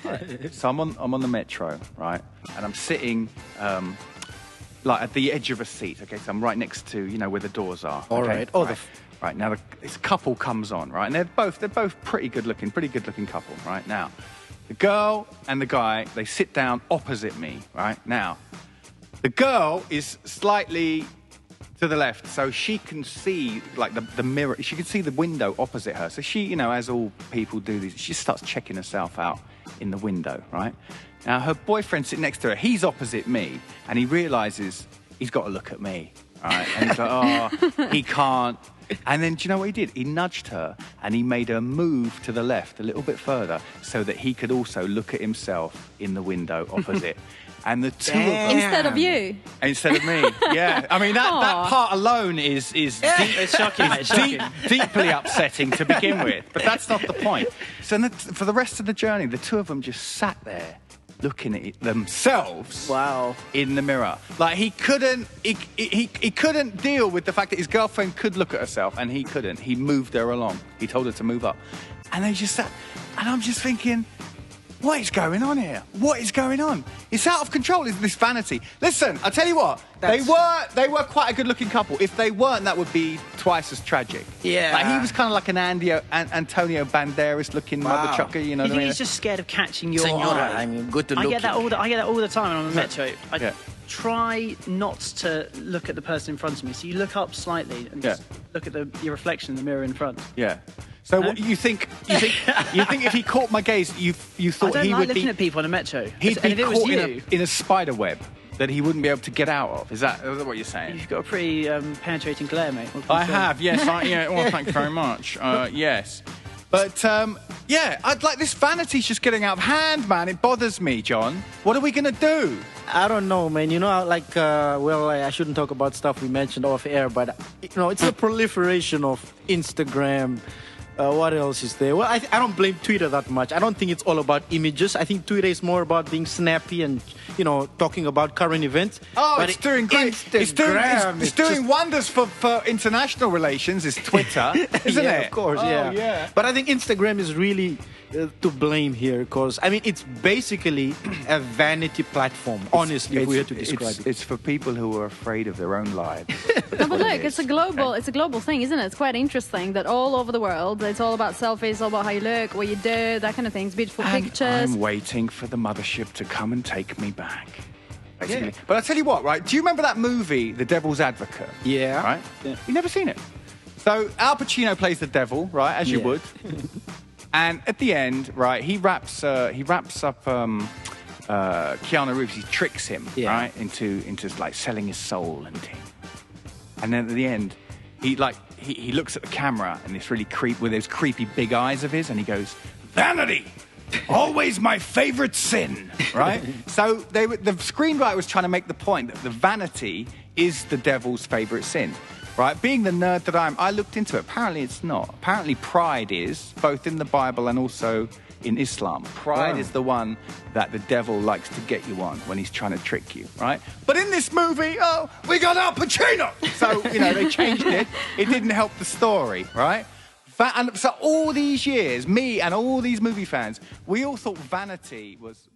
Right? So I'm on the metro, right? And I'm sitting like at the edge of a seat. Okay, so I'm right next to where the doors are. All okay? right. Oh, right. Right now, this couple comes on, right? And they're both pretty good looking couple, right? Now, the girl and the guy, they sit down opposite me, right? Now, the girl is slightly to the left, so she can see like the mirror. She can see the window opposite her. So she, as all people do, she starts checking herself out in the window, right? Now, her boyfriend sitting next to her, he's opposite me, and he realizes he's got to look at me, right? And he's like, oh, he can't. And then, do you know what he did? He nudged her and he made her move to the left a little bit further so that he could also look at himself in the window opposite. And the two of them... Instead of you? Instead of me, yeah. I mean, that part alone is it's shocking, mate. Deeply upsetting to begin with. But that's not the point. So for the rest of the journey, the two of them just sat there looking at themselves in the mirror. Like he couldn't deal with the fact that his girlfriend could look at herself and he couldn't. He moved her along. He told her to move up. And they just sat, and I'm just thinking, what is going on here? What is going on? It's out of control, is this vanity. Listen, I'll tell you what, they were quite a good-looking couple. If they weren't, that would be twice as tragic. Yeah. Like, he was kind of like an Antonio Banderas-looking mother trucker, you know what I mean? He's just scared of catching your Senora, eye. I mean, good to look. I get that all the time when I'm on the metro. Yeah. Try not to look at the person in front of me. So you look up slightly and just look at your reflection in the mirror in front. Yeah. So what you think if he caught my gaze, you thought I don't he like would looking be at people on the metro. he'd be and if it was caught you, in a spider web that he wouldn't be able to get out of. Is that what you're saying? you've got a pretty penetrating glare, mate. What can I say? have, yes. Well, thank you very much. Yes. But, I'd like this vanity's just getting out of hand, man. It bothers me, John. What are we going to do? I don't know, man. I shouldn't talk about stuff we mentioned off air, but, it's a proliferation of Instagram. What else is there? Well, I don't blame Twitter that much. I don't think it's all about images. I think Twitter is more about being snappy and, talking about current events. Oh, but it's doing great. It's doing wonders for international relations, is Twitter, isn't yeah, it? Of course, Oh, yeah. But I think Instagram is really to blame here because, it's basically a vanity platform, honestly, if we had to describe it. It's for people who are afraid of their own lives. No, but look, it's a global thing, isn't it? It's quite interesting that all over the world, it's all about selfies, all about how you look, what you do, that kind of things, beautiful pictures. I'm waiting for the mothership to come and take me back. Basically. Yeah. But I'll tell you what, right? Do you remember that movie, The Devil's Advocate? Yeah. Right? Yeah. You've never seen it? So Al Pacino plays the devil, right? As you would. And at the end, right, he wraps up Keanu Reeves. He tricks him, right, into like selling his soul and things. And then at the end, he looks at the camera and it's really with those creepy big eyes of his, and he goes, "Vanity, always my favorite sin," right? So the screenwriter was trying to make the point that the vanity is the devil's favorite sin. Right, being the nerd that I looked into it. Apparently it's not. Apparently pride is, both in the Bible and also in Islam. Pride is the one that the devil likes to get you on when he's trying to trick you, right? But in this movie, we got Al Pacino! So, they changed it. It didn't help the story, right? And so all these years, me and all these movie fans, we all thought vanity was